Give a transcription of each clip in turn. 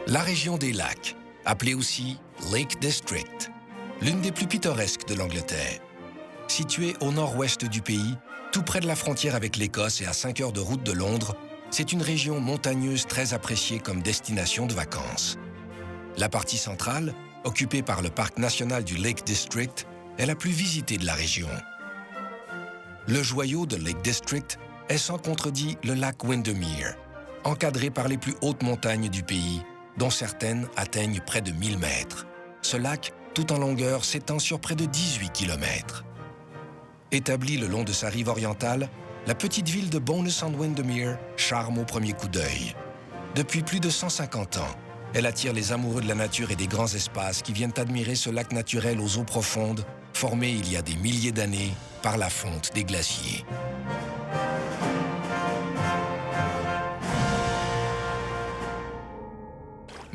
La région des lacs, appelée aussi Lake District, l'une des plus pittoresques de l'Angleterre. Située au nord-ouest du pays, tout près de la frontière avec l'Écosse et à 5 heures de route de Londres, c'est une région montagneuse très appréciée comme destination de vacances. La partie centrale, occupée par le parc national du Lake District, est la plus visitée de la région. Le joyau de Lake District est sans contredit le lac Windermere, encadré par les plus hautes montagnes du pays, dont certaines atteignent près de 1000 mètres. Ce lac, tout en longueur, s'étend sur près de 18 km. Établie le long de sa rive orientale, la petite ville de Bownessie charme au premier coup d'œil. Depuis plus de 150 ans, elle attire les amoureux de la nature et des grands espaces qui viennent admirer ce lac naturel aux eaux profondes, formé il y a des milliers d'années par la fonte des glaciers.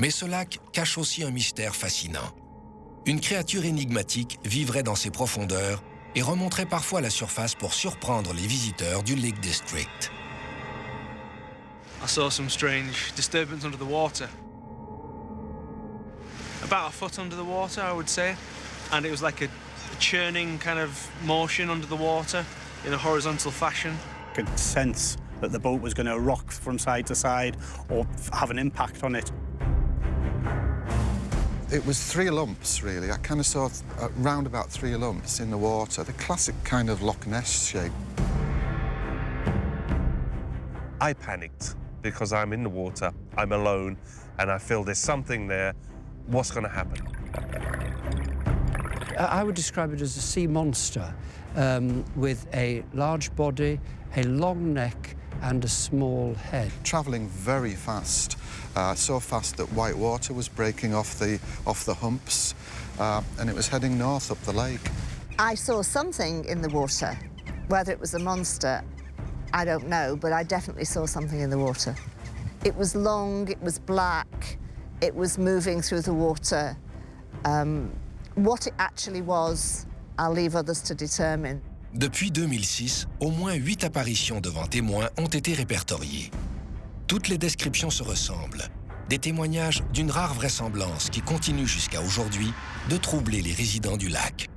Mais ce lac cache aussi un mystère fascinant. Une créature énigmatique vivrait dans ses profondeurs et remonterait parfois à la surface pour surprendre les visiteurs du Lake District. I saw some strange disturbance under the water. About a foot under the water, I would say. And it was like a churning kind of motion under the water in a horizontal fashion. I could sense that the boat was going to rock from side to side or have an impact on it. It was 3 lumps, really. I kind of saw round about 3 lumps in the water, the classic kind of Loch Ness shape. I panicked because I'm in the water, I'm alone, and I feel there's something there. What's going to happen? I would describe it as a sea monster with a large body, a long neck, and a small head. Travelling very fast, so fast that white water was breaking off the humps, and it was heading north up the lake. I saw something in the water. Whether it was a monster, I don't know, but I definitely saw something in the water. It was long, it was black, it was moving through the water. What it actually was, I'll leave others to determine. Depuis 2006, au moins 8 apparitions devant témoins ont été répertoriées. Toutes les descriptions se ressemblent. Des témoignages d'une rare vraisemblance qui continue jusqu'à aujourd'hui de troubler les résidents du lac.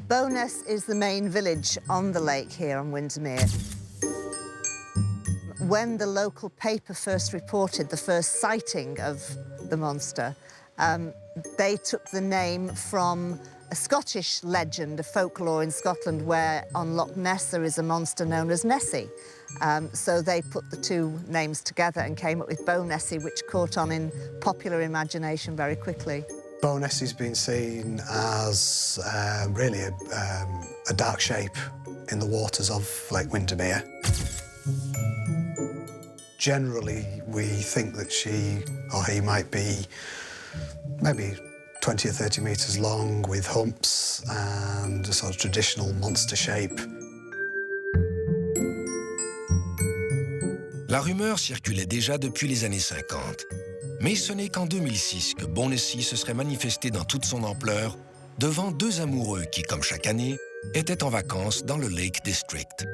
Bownessie is the main village on the lake here on Windermere. When the local paper first reported the first sighting of the monster, they took the name from a Scottish legend, a folklore in Scotland, where on Loch Ness there is a monster known as Nessie. So they put the 2 names together and came up with Bownessie, which caught on in popular imagination very quickly. Bownessie's been seen as really a dark shape in the waters of Lake Windermere. Generally, we think that she or he might be maybe 20 or 30 metres long with humps and a sort of traditional monster shape. La rumeur circulait déjà depuis les années 50. Mais ce n'est qu'en 2006 que Bownessie se serait manifesté dans toute son ampleur devant 2 amoureux qui, comme chaque année, étaient en vacances dans le Lake District.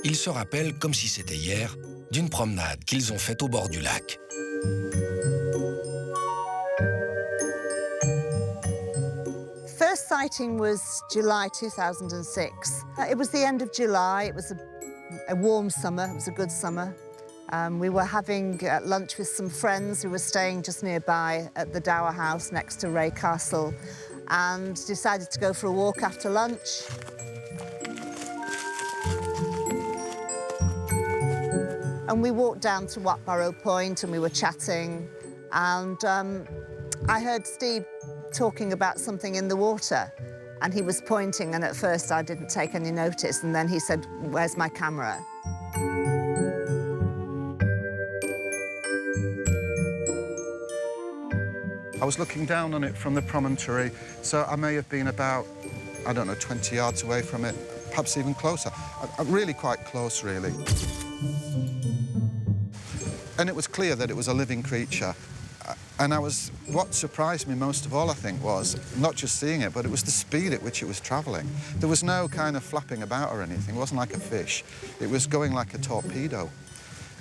Ils se rappellent, comme si c'était hier, d'une promenade qu'ils ont faite au bord du lac. First sighting was July 2006. It was the end of July. It was a warm summer. It was a good summer. We were having lunch with some friends who were staying just nearby at the Dower House next to Ray Castle, and decided to go for a walk after lunch. And we walked down to Watbarrow Point and we were chatting, and I heard Steve talking about something in the water, and he was pointing, and at first I didn't take any notice, and then he said, "Where's my camera?" I was looking down on it from the promontory, so I may have been about, I don't know, 20 yards away from it, perhaps even closer. Really quite close, really. And it was clear that it was a living creature. And what surprised me most of all, I think, was not just seeing it, but it was the speed at which it was travelling. There was no kind of flapping about or anything. It wasn't like a fish. It was going like a torpedo.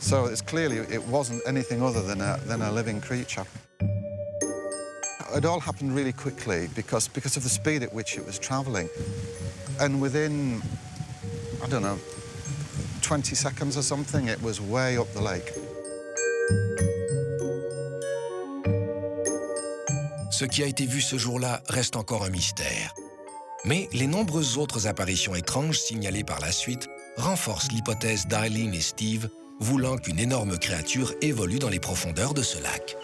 So it's clearly it wasn't anything other than a living creature. It all happened really quickly because of the speed at which it was travelling. And within, I don't know, 20 seconds or something, it was way up the lake. Ce qui a été vu ce jour-là reste encore un mystère. Mais les nombreuses autres apparitions étranges signalées par la suite renforcent l'hypothèse d'Eileen et Steve voulant qu'une énorme créature évolue dans les profondeurs de ce lac.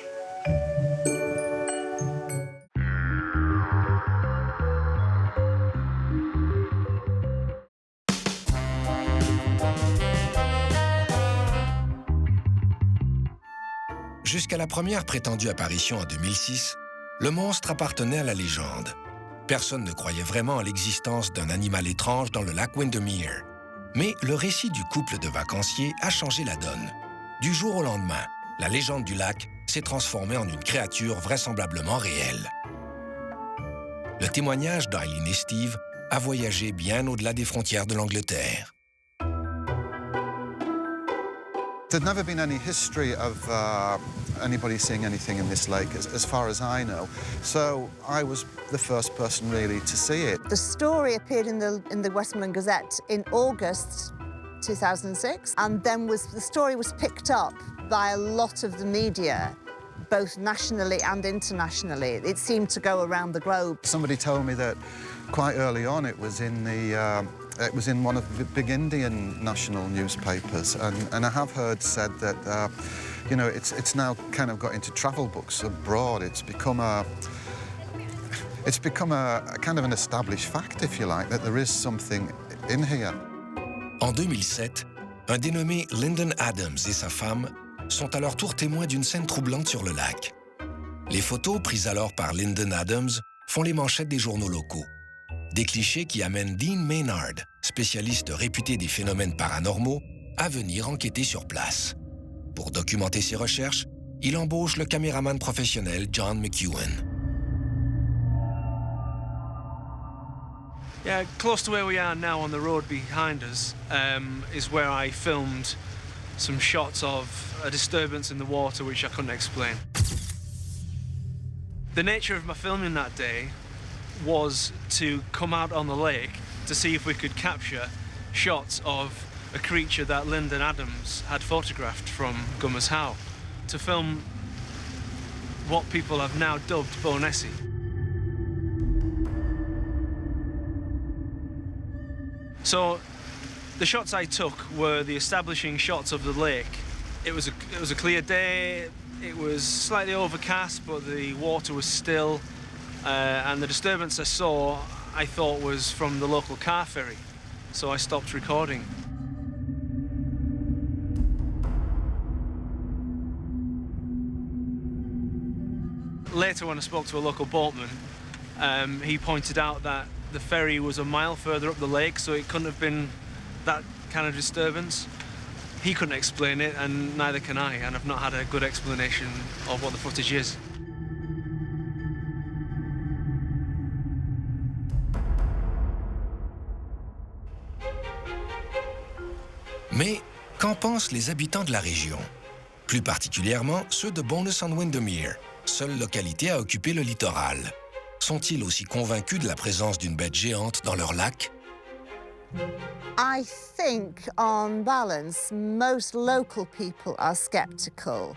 Jusqu'à la première prétendue apparition en 2006, le monstre appartenait à la légende. Personne ne croyait vraiment à l'existence d'un animal étrange dans le lac Windermere. Mais le récit du couple de vacanciers a changé la donne. Du jour au lendemain, la légende du lac s'est transformée en une créature vraisemblablement réelle. Le témoignage d'Eileen et Steve a voyagé bien au-delà des frontières de l'Angleterre. There'd never been any history of anybody seeing anything in this lake, as far as I know. So I was the first person really to see it. The story appeared in the Westmoreland Gazette in August 2006, and then the story was picked up by a lot of the media, both nationally and internationally. It seemed to go around the globe. Somebody told me that quite early on it was in one of the big Indian national newspapers, and I have heard said that you know, it's now kind of got into travel books abroad. It's become a kind of an established fact, if you like, that there is something in here. En 2007, un dénommé Lyndon Adams et sa femme sont à leur tour témoins d'une scène troublante sur le lac. Les photos prises alors par Lyndon Adams font les manchettes des journaux locaux. Des clichés qui amènent Dean Maynard, spécialiste réputé des phénomènes paranormaux, à venir enquêter sur place. Pour documenter ses recherches, il embauche le caméraman professionnel John McEwen. Yeah, close to where we are now on the road behind us is where I filmed some shots of a disturbance in the water which I couldn't explain. The nature of my filming that day was to come out on the lake to see if we could capture shots of a creature that Lyndon Adams had photographed from Gummers How, to film what people have now dubbed Bownessie. So the shots I took were the establishing shots of the lake. It was a clear day, it was slightly overcast, but the water was still, and the disturbance I saw, I thought was from the local car ferry, so I stopped recording. Later, when I spoke to a local boatman, he pointed out that the ferry was a mile further up the lake, so it couldn't have been that kind of disturbance. He couldn't explain it, and neither can I, and I've not had a good explanation of what the footage is. Mais qu'en pensent les habitants de la région? Plus particulièrement ceux de Bownessie and Windermere, seule localité à occuper le littoral. Sont-ils aussi convaincus de la présence d'une bête géante dans leur lac? I think, on balance, most local people are sceptical.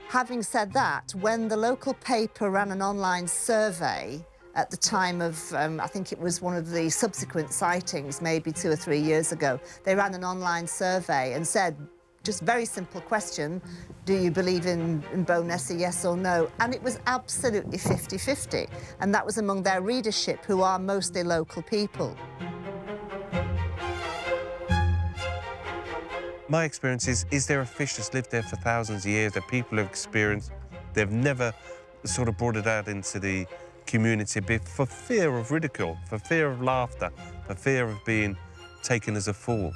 Having said that, when the local paper ran an online survey at the time of, I think it was one of the subsequent sightings, maybe 2 or 3 years ago, they ran an online survey and said, just very simple question, do you believe in Bownessie, yes or no? And it was absolutely 50-50. And that was among their readership, who are mostly local people. My experience is there a fish that's lived there for thousands of years that people have experienced? They've never sort of brought it out into the community for fear of ridicule, for fear of laughter, for fear of being taken as a fool.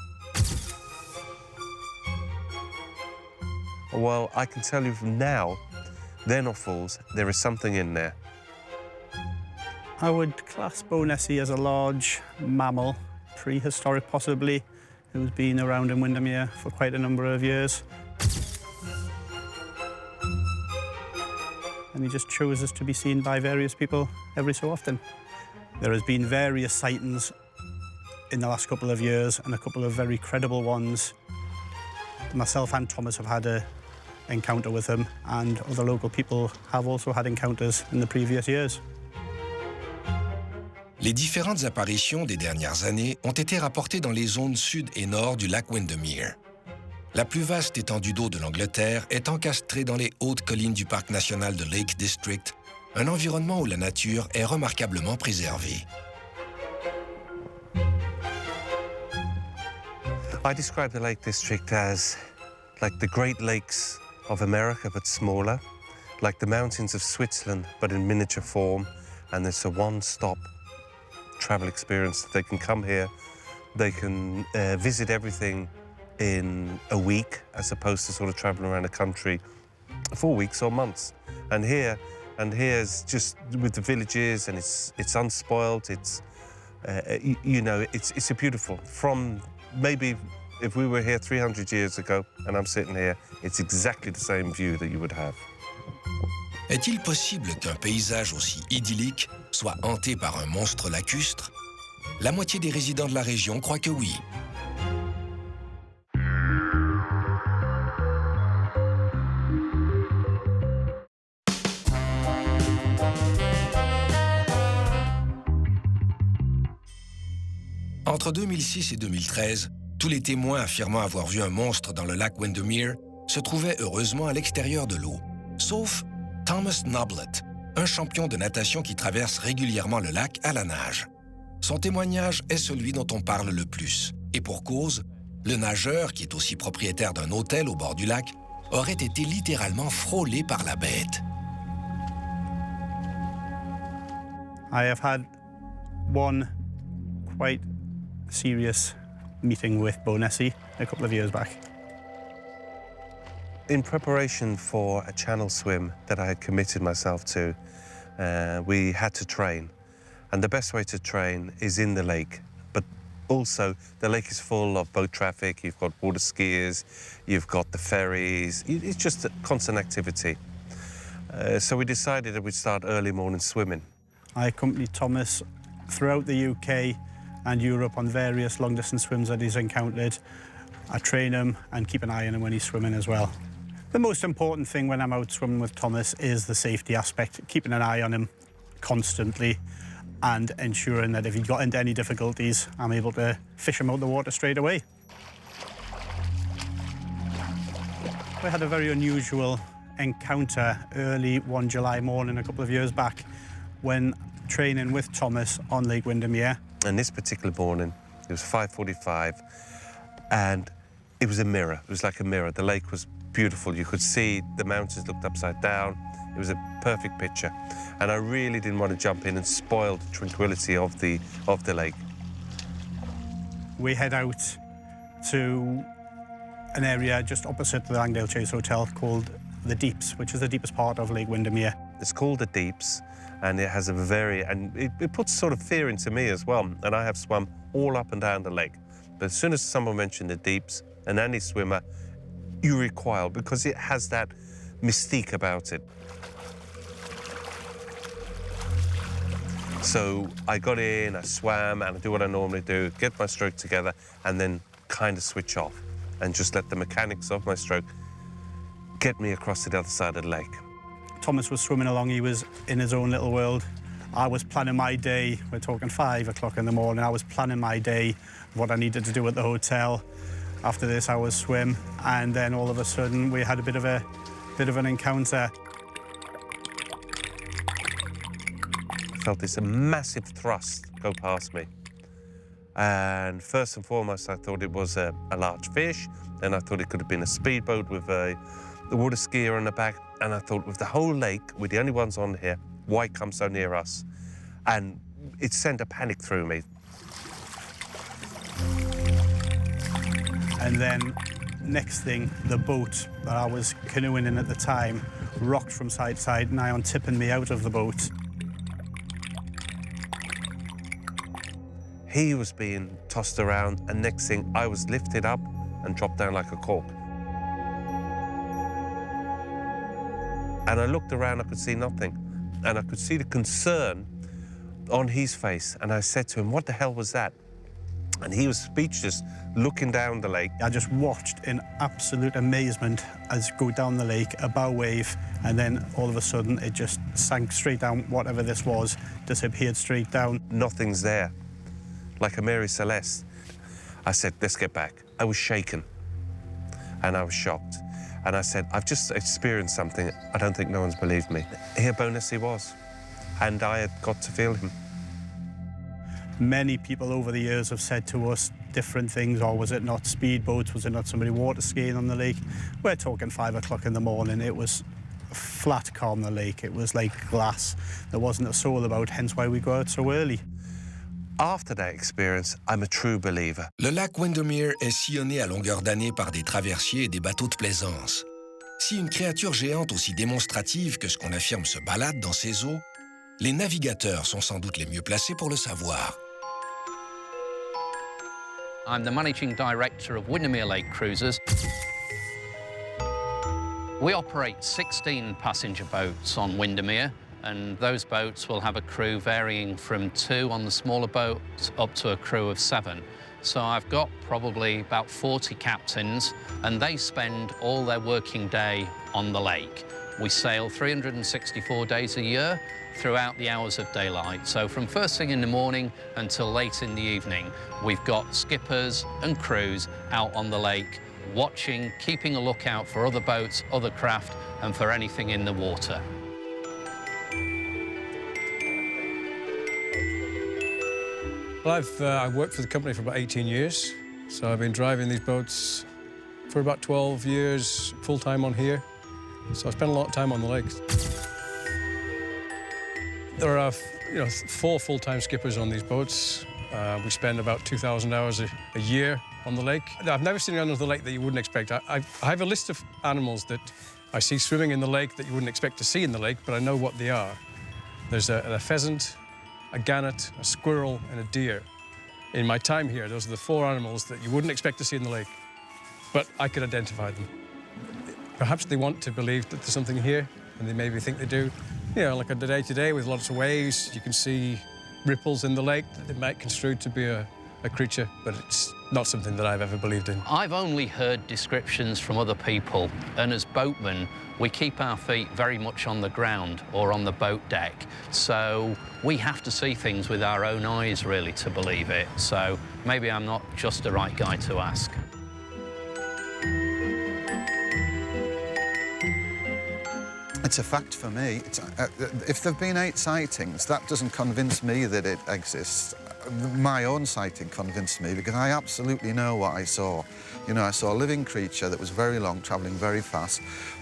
Well, I can tell you from now, they're not fools. There is something in there. I would class Bownessie as a large mammal, prehistoric possibly, who's been around in Windermere for quite a number of years. and he just chooses to be seen by various people every so often. There has been various sightings in the last couple of years and a couple of very credible ones. Myself and Thomas have had an encounter with him, and other local people have also had encounters in the previous years. Les différentes apparitions des dernières années ont été rapportées dans les zones sud et nord du lac Windermere. La plus vaste étendue d'eau de l'Angleterre est encastrée dans les hautes collines du parc national de Lake District, un environnement où la nature est remarquablement préservée. I describe the Lake District as like the Great Lakes of America, but smaller, like the mountains of Switzerland, but in miniature form, and it's a one-stop travel experience. They can come here, they can visit everything in a week, as opposed to sort of traveling around the country for weeks or months. And here's just with the villages, and it's unspoilt. It's you know, it's a beautiful. From maybe if we were here 300 years ago, and I'm sitting here, it's exactly the same view that you would have. Est-il possible qu'un paysage aussi idyllique soit hanté par un monstre lacustre? La moitié des résidents de la région croient que oui. Entre 2006 et 2013, tous les témoins affirmant avoir vu un monstre dans le lac Windermere se trouvaient heureusement à l'extérieur de l'eau, sauf Thomas Noblett, un champion de natation qui traverse régulièrement le lac à la nage. Son témoignage est celui dont on parle le plus, et pour cause, le nageur, qui est aussi propriétaire d'un hôtel au bord du lac, aurait été littéralement frôlé par la bête. I have had one quite serious meeting with Bownessie a couple of years back. In preparation for a channel swim that I had committed myself to, we had to train. And the best way to train is in the lake. But also, the lake is full of boat traffic. You've got water skiers, you've got the ferries. It's just a constant activity. So we decided that we'd start early morning swimming. I accompanied Thomas throughout the UK and Europe on various long-distance swims that he's encountered. I train him and keep an eye on him when he's swimming as well. The most important thing when I'm out swimming with Thomas is the safety aspect, keeping an eye on him constantly and ensuring that if he got into any difficulties, I'm able to fish him out the water straight away. We had a very unusual encounter early one July morning a couple of years back when training with Thomas on Lake Windermere. And this particular morning, it was 5:45, and it was a mirror. It was like a mirror. The lake was beautiful. You could see the mountains looked upside down. It was a perfect picture. And I really didn't want to jump in and spoil the tranquility of the lake. We head out to an area just opposite the Langdale Chase Hotel called the Deeps, which is the deepest part of Lake Windermere. It's called the Deeps, and it has a it puts sort of fear into me as well. And I have swum all up and down the lake. But as soon as someone mentioned the Deeps, and any swimmer, you recoil because it has that mystique about it. So I got in, I swam, and I do what I normally do, get my stroke together, and then kind of switch off and just let the mechanics of my stroke get me across to the other side of the lake. Thomas was swimming along, he was in his own little world. I was planning my day, we're talking 5 o'clock in the morning, I was planning my day, what I needed to do at the hotel. After this, I was swim, and then all of a sudden we had a bit of an encounter. I felt this massive thrust go past me. And first and foremost, I thought it was a large fish. Then I thought it could have been a speedboat with the water skier on the back. And I thought, with the whole lake, we're the only ones on here, why come so near us? And it sent a panic through me. And then, next thing, the boat that I was canoeing in at the time rocked from side to side, nigh on tipping me out of the boat. He was being tossed around, and next thing, I was lifted up and dropped down like a cork. And I looked around, I could see nothing. And I could see the concern on his face. And I said to him, what the hell was that? And he was speechless, looking down the lake. I just watched in absolute amazement as go down the lake, a bow wave, and then all of a sudden it just sank straight down. Whatever this was, disappeared straight down. Nothing's there, like a Mary Celeste. I said, let's get back. I was shaken, and I was shocked. And I said, I've just experienced something. I don't think no one's believed me. Here Bownessie was, and I had got to feel him. Many people over the years have said to us different things. Or was it not speedboats? Was it not somebody water skiing on the lake? We're talking 5 o'clock in the morning. It was flat calm, the lake. It was like glass. There wasn't a soul about, hence why we go out so early. After that experience, I'm a true believer. Le lac Windermere est sillonné à longueur d'année par des traversiers et des bateaux de plaisance. Si une créature géante aussi démonstrative que ce qu'on affirme se balade dans ces eaux, les navigateurs sont sans doute les mieux placés pour le savoir. I'm the managing director of Windermere Lake Cruises. We operate 16 passenger boats on Windermere, and those boats will have a crew varying from 2 on the smaller boats up to a crew of 7. So I've got probably about 40 captains, and they spend all their working day on the lake. We sail 364 days a year throughout the hours of daylight. So from first thing in the morning until late in the evening, we've got skippers and crews out on the lake, watching, keeping a lookout for other boats, other craft, and for anything in the water. Well, I've worked for the company for about 18 years, so I've been driving these boats for about 12 years, full-time on here. So I spend a lot of time on the lakes. There are, 4 full-time skippers on these boats. We spend about 2,000 hours a year on the lake. I've never seen an animal on the lake that you wouldn't expect. I have a list of animals that I see swimming in the lake that you wouldn't expect to see in the lake, but I know what they are. There's a pheasant, a gannet, a squirrel, and a deer. In my time here, those are the 4 animals that you wouldn't expect to see in the lake, but I could identify them. Perhaps they want to believe that there's something here, and they maybe think they do. Like a day-to-day with lots of waves, you can see ripples in the lake that they might construe to be a creature, but it's not something that I've ever believed in. I've only heard descriptions from other people, and as boatmen, we keep our feet very much on the ground or on the boat deck. So we have to see things with our own eyes, really, to believe it. So maybe I'm not just the right guy to ask. It's a fact for me. If there have been 8 sightings, that doesn't convince me that it exists. My own sighting convinced me because I absolutely know what I saw. I saw a living creature that was very long, travelling very fast,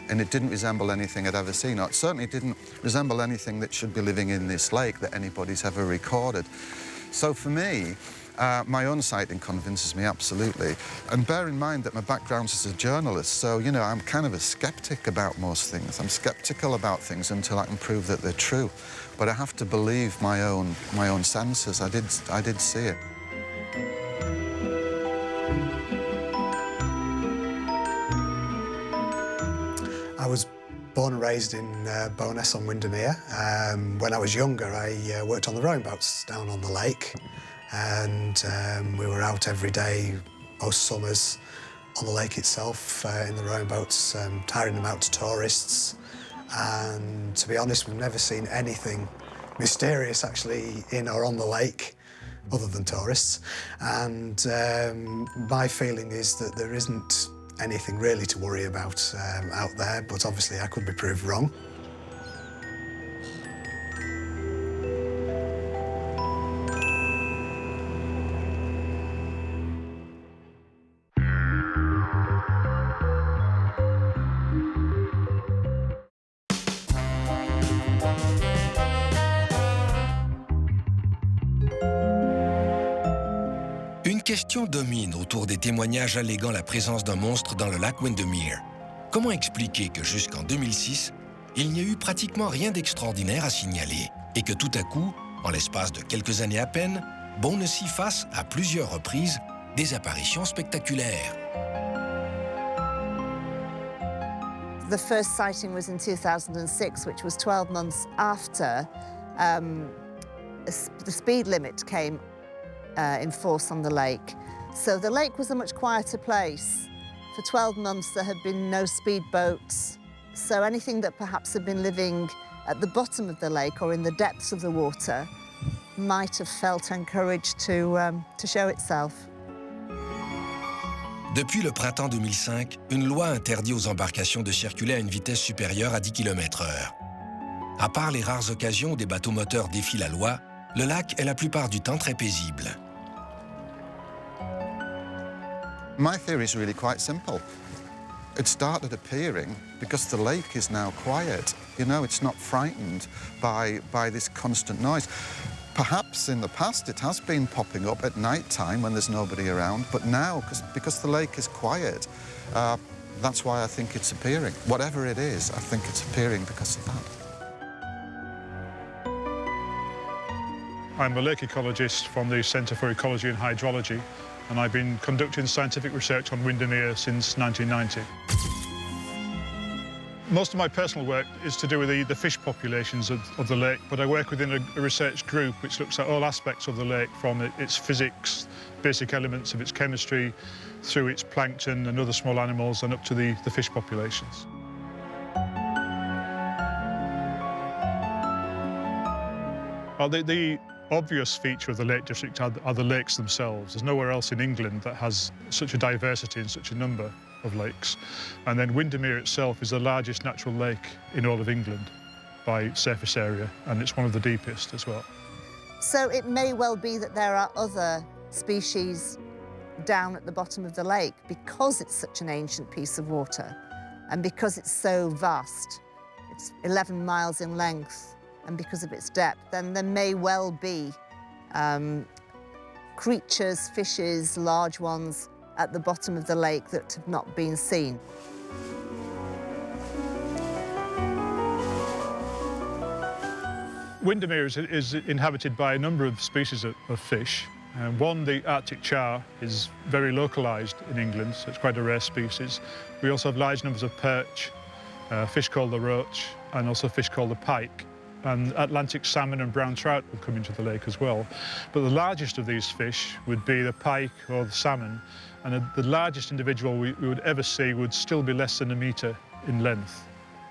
and it didn't resemble anything I'd ever seen. It certainly didn't resemble anything that should be living in this lake that anybody's ever recorded. So for me, my own sighting convinces me absolutely. And bear in mind that my background is as a journalist, so, I'm kind of a skeptic about most things. I'm skeptical about things until I can prove that they're true. But I have to believe my own senses. I did see it. I was born and raised in Bownessie on Windermere. When I was younger, I worked on the rowing boats down on the lake. And we were out every day, most summers, on the lake itself, in the rowing boats, tiring them out to tourists. And to be honest, we've never seen anything mysterious actually in or on the lake, other than tourists. And my feeling is that there isn't anything really to worry about out there, but obviously I could be proved wrong. Une question domine autour des témoignages alléguant la présence d'un monstre dans le lac Windermere. Comment expliquer que jusqu'en 2006, il n'y a eu pratiquement rien d'extraordinaire à signaler et que tout à coup, en l'espace de quelques années à peine, Bownessie fasse à plusieurs reprises des apparitions spectaculaires? The first sighting was in 2006, which was 12 months after the speed limit came in force on the lake. So the lake was a much quieter place. For 12 months, there had been no speedboats. So anything that perhaps had been living at the bottom of the lake or in the depths of the water might have felt encouraged to show itself. Depuis le printemps 2005, une loi interdit aux embarcations de circuler à une vitesse supérieure à 10 km/h. À part les rares occasions où des bateaux moteurs défient la loi, le lac est la plupart du temps très paisible. My theory is really quite simple. It started appearing because the lake is now quiet. You know, it's not frightened by this constant noise. Perhaps in the past it has been popping up at night time when there's nobody around, but now, because the lake is quiet, that's why I think it's appearing. Whatever it is, I think it's appearing because of that. I'm a lake ecologist from the Centre for Ecology and Hydrology, and I've been conducting scientific research on Windermere since 1990. Most of my personal work is to do with the fish populations of the lake, but I work within a research group which looks at all aspects of the lake, from its physics, basic elements of its chemistry, through its plankton and other small animals, and up to the fish populations. Well, the obvious feature of the Lake District are the lakes themselves. There's nowhere else in England that has such a diversity and such a number of lakes. And then Windermere itself is the largest natural lake in all of England by surface area, and it's one of the deepest as well. So it may well be that there are other species down at the bottom of the lake because it's such an ancient piece of water and because it's so vast. It's 11 miles in length, and because of its depth, then there may well be creatures, fishes, large ones, at the bottom of the lake that have not been seen. Windermere is inhabited by a number of species of fish. One, the Arctic char, is very localised in England, so it's quite a rare species. We also have large numbers of perch, fish called the roach, and also fish called the pike. And Atlantic salmon and brown trout will come into the lake as well. But the largest of these fish would be the pike or the salmon, and the largest individual we would ever see would still be less than a metre in length.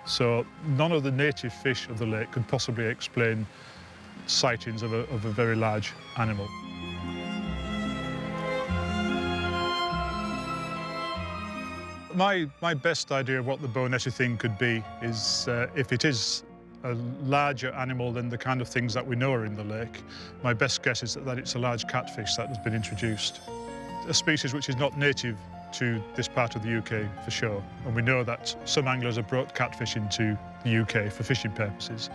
So none of the native fish of the lake could possibly explain sightings of a very large animal. My best idea of what the Bownessie thing could be is if it is a larger animal than the kind of things that we know are in the lake, my best guess is that it's a large catfish that has been introduced. A species which is not native to this part of the UK for sure. And we know that some anglers have brought catfish into the UK for fishing purposes.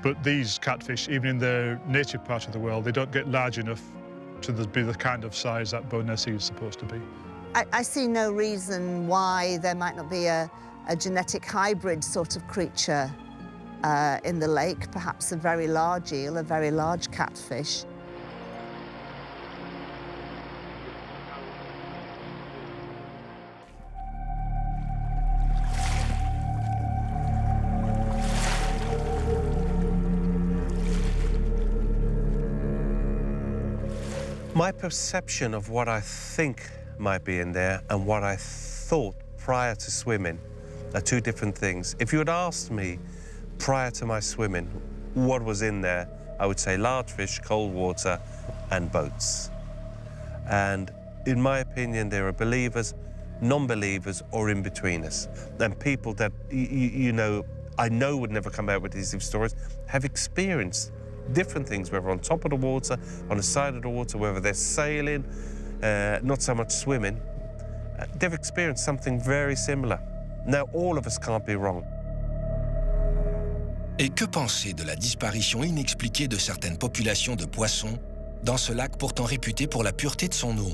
But these catfish, even in their native part of the world, they don't get large enough to be the kind of size that Bownessie is supposed to be. I see no reason why there might not be a genetic hybrid sort of creature in the lake, perhaps a very large eel, a very large catfish. My perception of what I think might be in there and what I thought prior to swimming are two different things. If you had asked me prior to my swimming what was in there, I would say large fish, cold water, and boats. And in my opinion, there are believers, non-believers, or in-betweeners. And people that, I know would never come out with these stories, have experienced different things, whether on top of the water, on the side of the water, whether they're sailing, not so much swimming. They've experienced something very similar. Now, all of us can't be wrong. Et que penser de la disparition inexpliquée de certaines populations de poissons dans ce lac pourtant réputé pour la pureté de son eau?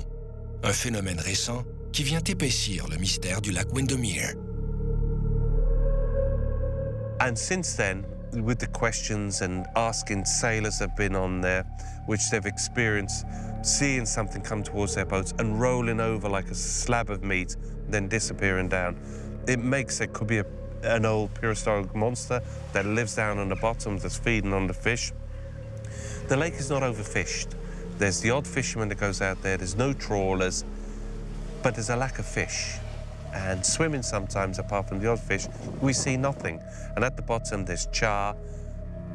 Un phénomène récent qui vient épaissir le mystère du lac Windermere. And since then, with the questions and asking sailors have been on there, which they've experienced, seeing something come towards their boats and rolling over like a slab of meat, then disappearing down. It makes it could be an old prehistoric monster that lives down on the bottom that's feeding on the fish. The lake is not overfished. There's the odd fisherman that goes out there, there's no trawlers, but there's a lack of fish. And swimming sometimes, apart from the odd fish, we see nothing. And at the bottom there's char,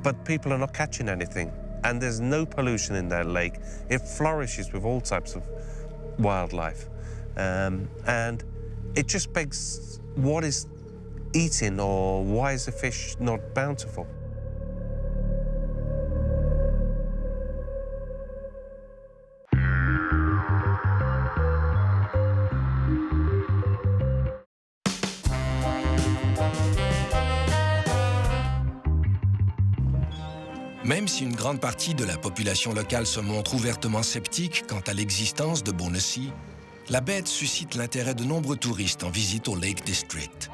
but people are not catching anything. And there's no pollution in that lake. It flourishes with all types of wildlife. And it just begs, what is eating, or why is the fish not bountiful? Même si une grande partie de la population locale se montre ouvertement sceptique quant à l'existence de Bownessie, la bête suscite l'intérêt de nombreux touristes en visite au Lake District.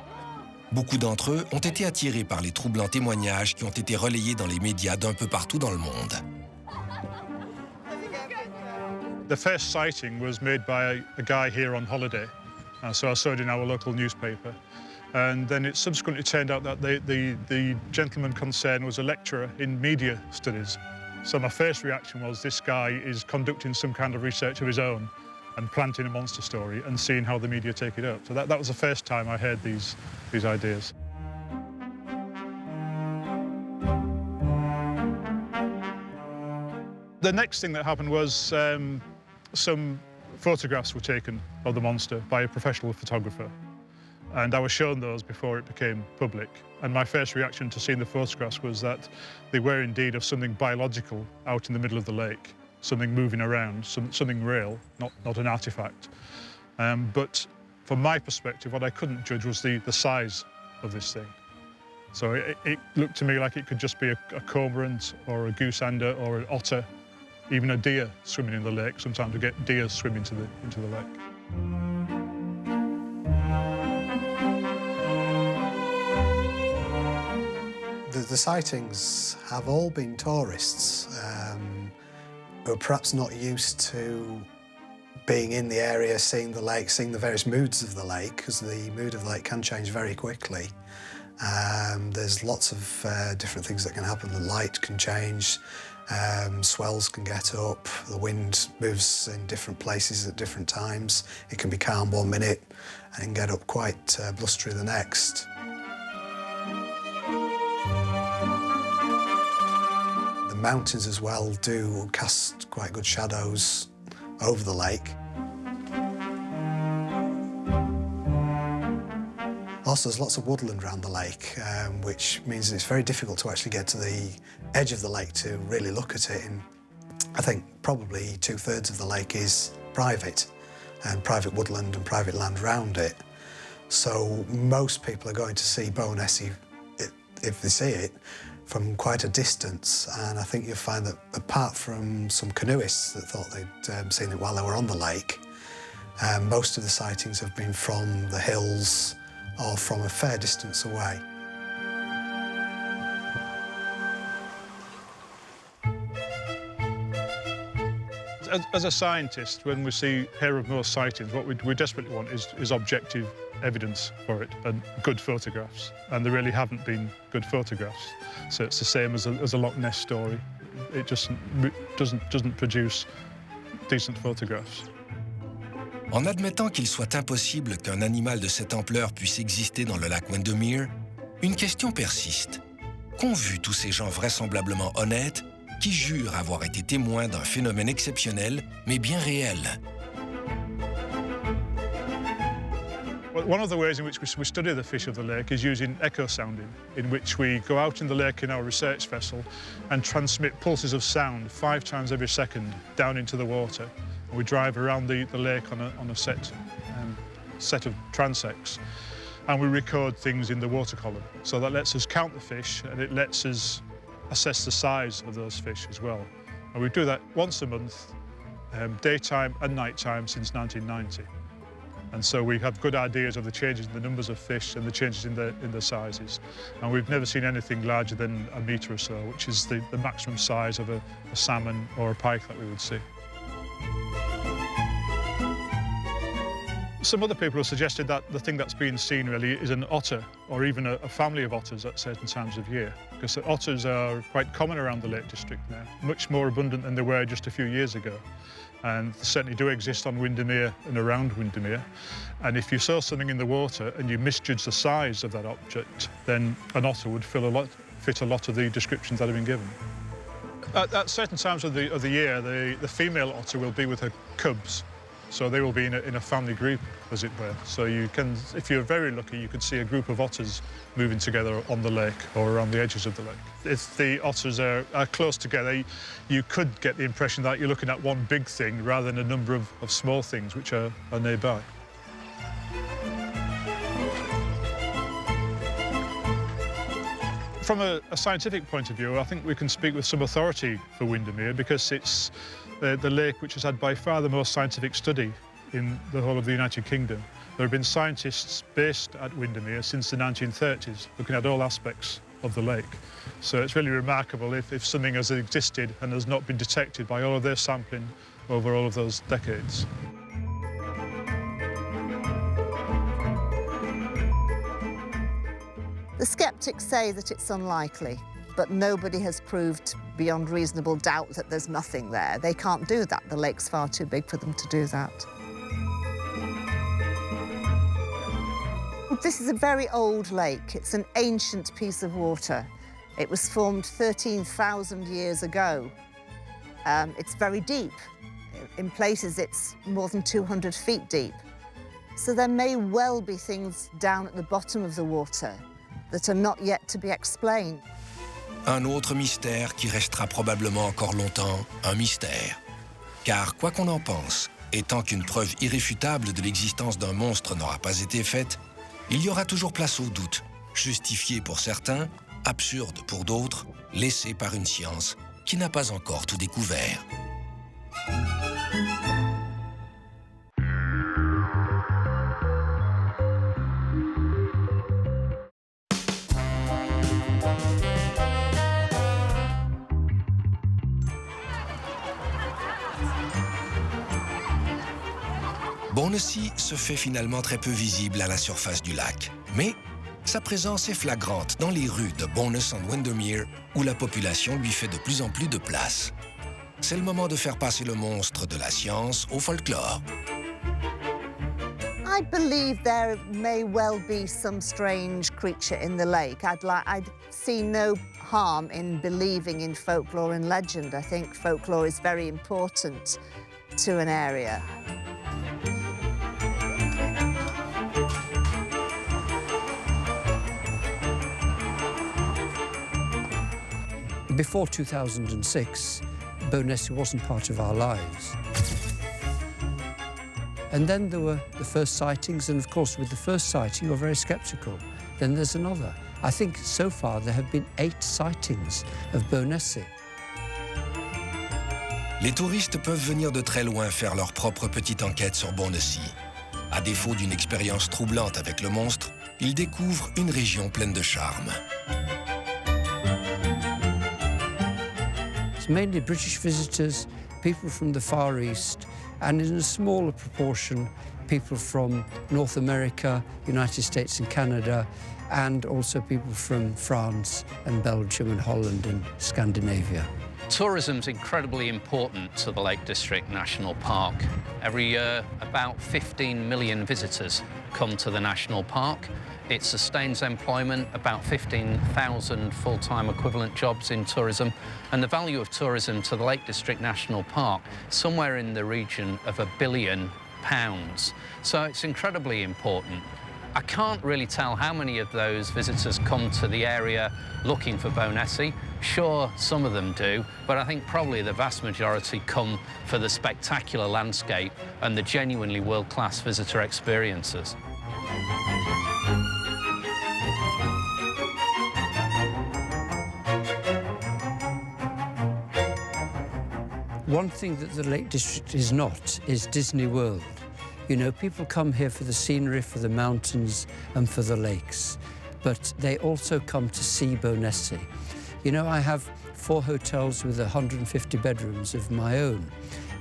Beaucoup d'entre eux ont été attirés par les troublants témoignages qui ont été relayés dans les médias d'un peu partout dans le monde. The first sighting was made by a guy here on holiday, so I saw it in our local newspaper. And then it subsequently turned out that the gentleman concerned was a lecturer in media studies. So my first reaction was, this guy is conducting some kind of research of his own and planting a monster story and seeing how the media take it up. So that was the first time I heard these ideas. The next thing that happened was some photographs were taken of the monster by a professional photographer. And I was shown those before it became public. And my first reaction to seeing the photographs was that they were indeed of something biological out in the middle of the lake, something moving around, something real, not an artifact. But from my perspective, what I couldn't judge was the size of this thing. So it looked to me like it could just be a cormorant or a goosander or an otter, even a deer swimming in the lake. Sometimes we get deer swimming into the lake. The sightings have all been tourists who are perhaps not used to being in the area, seeing the lake, seeing the various moods of the lake, because the mood of the lake can change very quickly. There's lots of different things that can happen. The light can change, swells can get up, the wind moves in different places at different times. It can be calm 1 minute and get up quite blustery the next. The mountains as well do cast quite good shadows over the lake. Also, there's lots of woodland around the lake, which means it's very difficult to actually get to the edge of the lake to really look at it. And I think probably 2/3 of the lake is private, and private woodland and private land around it. So most people are going to see Bownessie, if they see it, from quite a distance. And I think you'll find that apart from some canoeists that thought they'd seen it while they were on the lake, most of the sightings have been from the hills or from a fair distance away. As a scientist, when we hear of most sightings, what we desperately want is objective evidence for it and good photographs. And there really haven't been good photographs. So it's the same as a Loch Ness story. It just doesn't produce decent photographs. En admettant qu'il soit impossible qu'un animal de cette ampleur puisse exister dans le lac Windermere, une question persiste. Qu'ont vu tous ces gens vraisemblablement honnêtes qui jurent avoir été témoins d'un phénomène exceptionnel, mais bien réel? One of the ways in which we study the fish of the lake is using echo sounding, in which we go out in the lake in our research vessel and transmit pulses of sound 5 times every second down into the water. And we drive around the lake on a set of transects, and we record things in the water column. So that lets us count the fish, and it lets us assess the size of those fish as well. And we do that once a month, daytime and nighttime, since 1990. And so we have good ideas of the changes in the numbers of fish and the changes in the sizes. And we've never seen anything larger than a metre or so, which is the maximum size of a salmon or a pike that we would see. Some other people have suggested that the thing that's being seen really is an otter, or even a family of otters at certain times of year, because the otters are quite common around the Lake District now, much more abundant than they were just a few years ago. And they certainly do exist on Windermere and around Windermere. And if you saw something in the water and you misjudged the size of that object, then an otter would fit a lot of the descriptions that have been given. At certain times of the year, the female otter will be with her cubs. So they will be in a family group, as it were. So you can, if you're very lucky, you could see a group of otters moving together on the lake or around the edges of the lake. If the otters are close together, you could get the impression that you're looking at one big thing rather than a number of small things which are nearby. From a scientific point of view, I think we can speak with some authority for Windermere, because it's the lake which has had by far the most scientific study in the whole of the United Kingdom. There have been scientists based at Windermere since the 1930s, looking at all aspects of the lake. So it's really remarkable if something has existed and has not been detected by all of their sampling over all of those decades. The skeptics say that it's unlikely, but nobody has proved beyond reasonable doubt that there's nothing there. They can't do that. The lake's far too big for them to do that. This is a very old lake. It's an ancient piece of water. It was formed 13,000 years ago. It's very deep. In places, it's more than 200 feet deep. So there may well be things down at the bottom of the water that are not yet to be explained. Un autre mystère qui restera probablement encore longtemps un mystère. Car quoi qu'on en pense, et tant qu'une preuve irréfutable de l'existence d'un monstre n'aura pas été faite, il y aura toujours place au doute, justifié pour certains, absurde pour d'autres, laissé par une science qui n'a pas encore tout découvert. Bownessie se fait finalement très peu visible à la surface du lac, mais sa présence est flagrante dans les rues de Bownessie and Windermere, où la population lui fait de plus en plus de place. C'est le moment de faire passer le monstre de la science au folklore. I believe there may well be some strange creature in the lake. I'd see no harm in believing in folklore and legend. I think folklore is very important to an area. Before 2006, Bownessie wasn't part of our lives. And then there were the first sightings, and of course with the first sighting you're very sceptical. Then there's another. I think so far there have been 8 sightings of Bownessie. Les touristes peuvent venir de très loin faire leur propre petite enquête sur Bownessie. À défaut d'une expérience troublante avec le monstre, ils découvrent une région pleine de charme. It's mainly British visitors, people from the Far East, and in a smaller proportion, people from North America, United States and Canada, and also people from France and Belgium and Holland and Scandinavia. Tourism's incredibly important to the Lake District National Park. Every year, about 15 million visitors come to the national park. It sustains employment, about 15,000 full-time equivalent jobs in tourism, and the value of tourism to the Lake District National Park, somewhere in the region of £1 billion. So it's incredibly important. I can't really tell how many of those visitors come to the area looking for Bownessie. Sure, some of them do, but I think probably the vast majority come for the spectacular landscape and the genuinely world-class visitor experiences. One thing that the Lake District is not is Disney World. You know, people come here for the scenery, for the mountains and for the lakes, but they also come to see Bownessie. You know, I have 4 hotels with 150 bedrooms of my own.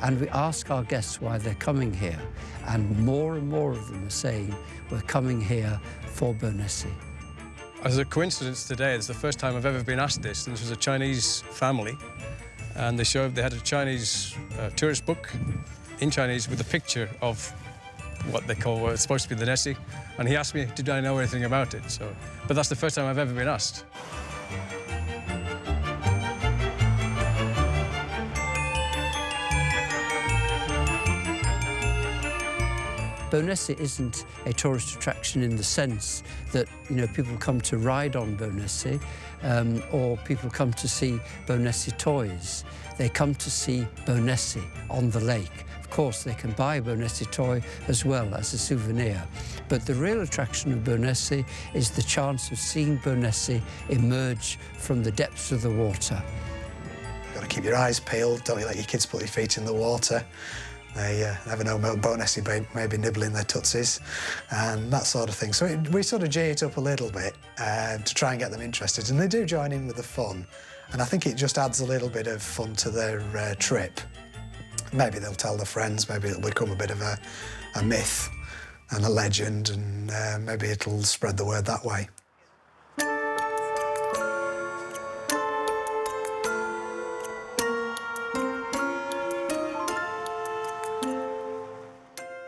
And we ask our guests why they're coming here. And more of them are saying, we're coming here for Bownessie. As a coincidence today, it's the first time I've ever been asked this. This was a Chinese family, and they had a Chinese tourist book in Chinese with a picture of what they call what's supposed to be the Nessie, and he asked me, did I know anything about it? But that's the first time I've ever been asked. Bownessie isn't a tourist attraction in the sense that, people come to ride on Bownessie or people come to see Bownessie toys. They come to see Bownessie on the lake. Of course, they can buy a Bownessie toy as well as a souvenir. But the real attraction of Bownessie is the chance of seeing Bownessie emerge from the depths of the water. You've got to keep your eyes peeled, don't you let your kids put their feet in the water. They never know Bownessie may be nibbling their tootsies and that sort of thing. So we sort of G it up a little bit to try and get them interested, and they do join in with the fun. And I think it just adds a little bit of fun to their trip. Maybe they'll tell their friends, maybe it'll become a bit of a myth and a legend, and maybe it'll spread the word that way.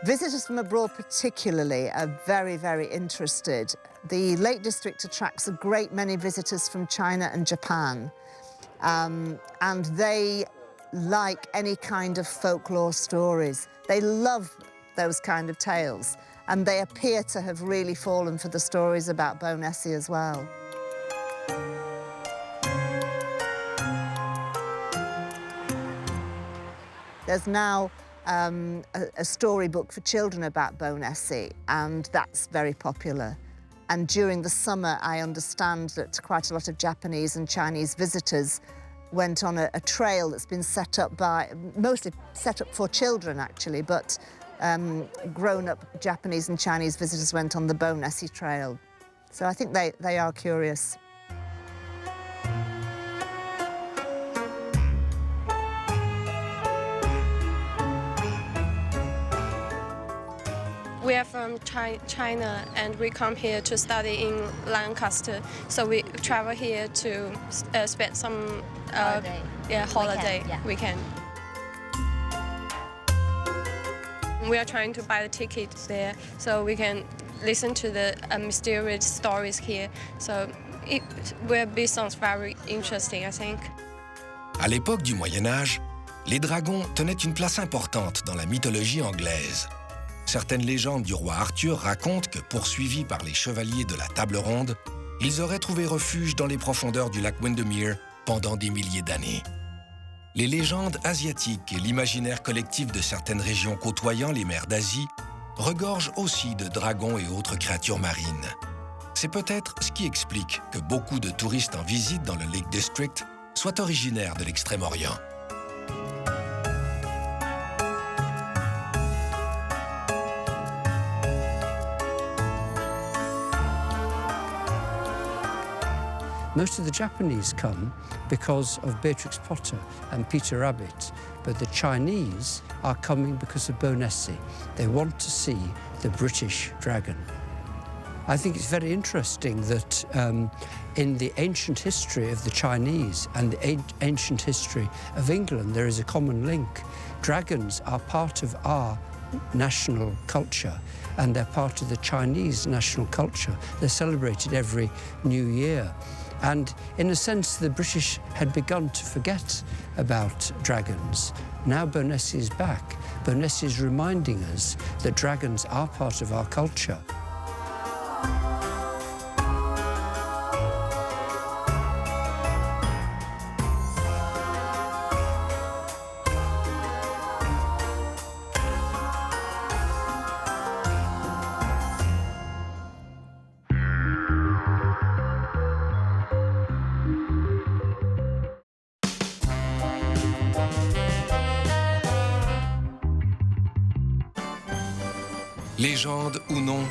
Visitors from abroad particularly are very, very interested. The Lake District attracts a great many visitors from China and Japan, and they like any kind of folklore stories. They love those kind of tales, and they appear to have really fallen for the stories about Bownessie as well. There's now a storybook for children about Bownessie, and that's very popular. And during the summer, I understand that quite a lot of Japanese and Chinese visitors went on a trail that's been set up mostly set up for children, actually, but grown-up Japanese and Chinese visitors went on the Bownessie Trail. So I think they are curious. We are from China, and we come here to study in Lancaster. So we travel here to spend some holiday weekend. We are trying to buy the tickets there so we can listen to the mysterious stories here. So it will be sounds very interesting, I think. À l'époque du Moyen Âge, les dragons tenaient une place importante dans la mythologie anglaise. Certaines légendes du roi Arthur racontent que, poursuivis par les chevaliers de la Table Ronde, ils auraient trouvé refuge dans les profondeurs du lac Windermere pendant des milliers d'années. Les légendes asiatiques et l'imaginaire collectif de certaines régions côtoyant les mers d'Asie regorgent aussi de dragons et autres créatures marines. C'est peut-être ce qui explique que beaucoup de touristes en visite dans le Lake District soient originaires de l'Extrême-Orient. Most of the Japanese come because of Beatrix Potter and Peter Rabbit, but the Chinese are coming because of Bownessie. They want to see the British dragon. I think it's very interesting that in the ancient history of the Chinese and the ancient history of England, there is a common link. Dragons are part of our national culture, and they're part of the Chinese national culture. They're celebrated every New Year. And in a sense, the British had begun to forget about dragons. Now Bownessie is back. Bownessie is reminding us that dragons are part of our culture. Légende ou non,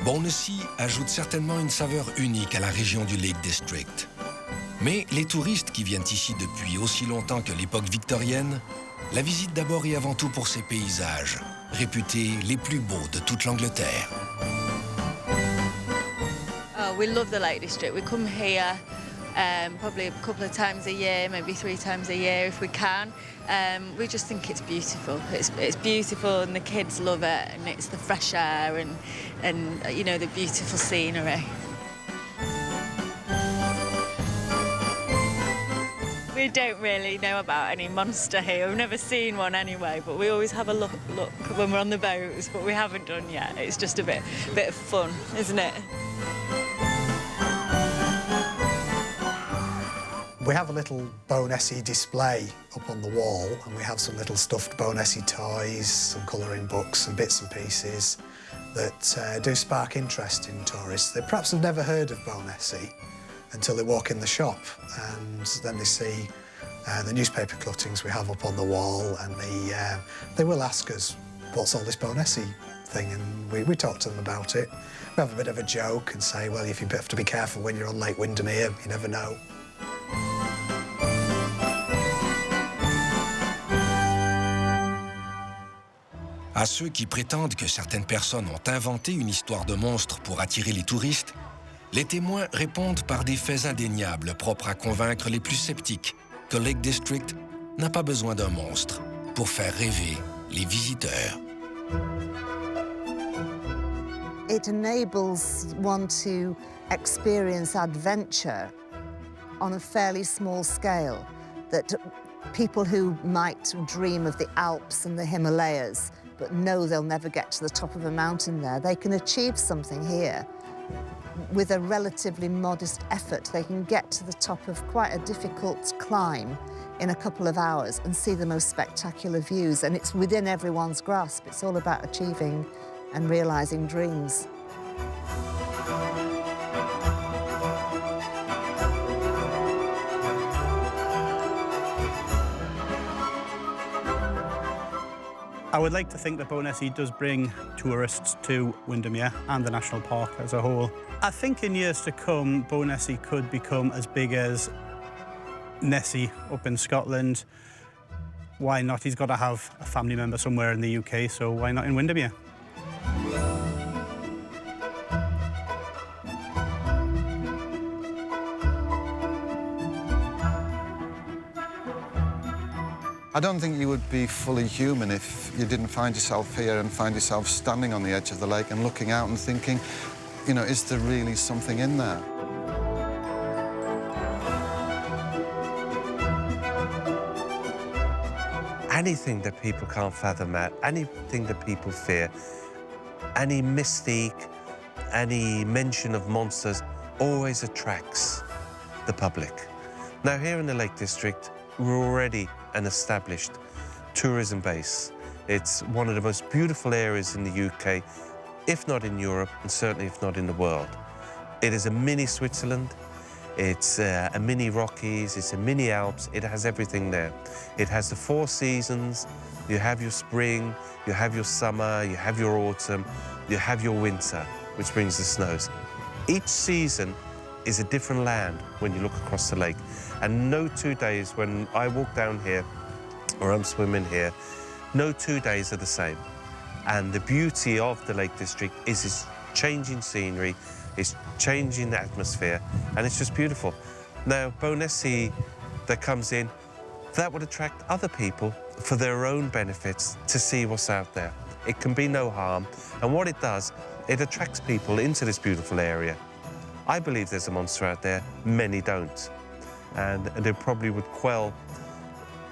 Bownessie ajoute certainement une saveur unique à la région du Lake District. Mais les touristes qui viennent ici depuis aussi longtemps que l'époque victorienne la visitent d'abord et avant tout pour ses paysages, réputés les plus beaux de toute l'Angleterre. Oh, we love the Lake District. We come here probably a couple of times a year, maybe 3 times a year if we can. We just think it's beautiful. It's beautiful and the kids love it, and it's the fresh air and you know, the beautiful scenery. We don't really know about any monster here. We've never seen one anyway, but we always have a look when we're on the boats, but we haven't done yet. It's just a bit of fun, isn't it? We have a little Bownessie display up on the wall, and we have some little stuffed Bownessie toys, some colouring books and bits and pieces that do spark interest in tourists. They perhaps have never heard of Bownessie until they walk in the shop, and then they see the newspaper cuttings we have up on the wall, and they will ask us, what's all this Bownessie thing? And we talk to them about it. We have a bit of a joke and say, well, if you have to be careful when you're on Lake Windermere, you never know. À ceux qui prétendent que certaines personnes ont inventé une histoire de monstre pour attirer les touristes, les témoins répondent par des faits indéniables propres à convaincre les plus sceptiques que Lake District n'a pas besoin d'un monstre pour faire rêver les visiteurs. It enables one to experience adventure on a fairly small scale that people who might dream of the Alps and the Himalayas but know they'll never get to the top of a mountain there, they can achieve something here. With a relatively modest effort, they can get to the top of quite a difficult climb in a couple of hours and see the most spectacular views, and it's within everyone's grasp. It's all about achieving and realising dreams. I would like to think that Bownessie does bring tourists to Windermere and the national park as a whole. I think in years to come, Bownessie could become as big as Nessie up in Scotland. Why not? He's got to have a family member somewhere in the UK, so why not in Windermere? I don't think you would be fully human if you didn't find yourself here and find yourself standing on the edge of the lake and looking out and thinking, you know, is there really something in there? Anything that people can't fathom out, anything that people fear, any mystique, any mention of monsters always attracts the public. Now, here in the Lake District, we're already an established tourism base. It's one of the most beautiful areas in the UK, if not in Europe, and certainly if not in the world. It is a mini Switzerland, it's a mini Rockies, it's a mini Alps, it has everything there. It has the 4 seasons, you have your spring, you have your summer, you have your autumn, you have your winter, which brings the snows. Each season is a different land when you look across the lake. And no 2 days when I walk down here or I'm swimming here, no 2 days are the same. And the beauty of the Lake District is its changing scenery, it's changing the atmosphere, and it's just beautiful. Now, Bownessie that comes in, that would attract other people for their own benefits to see what's out there. It can be no harm, and what it does, it attracts people into this beautiful area. I believe there's a monster out there, many don't. And they probably would quell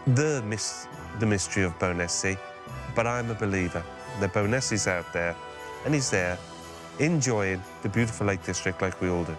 the mystery of Bownessie, but I'm a believer that Bownessie's out there, and he's there, enjoying the beautiful Lake District like we all do.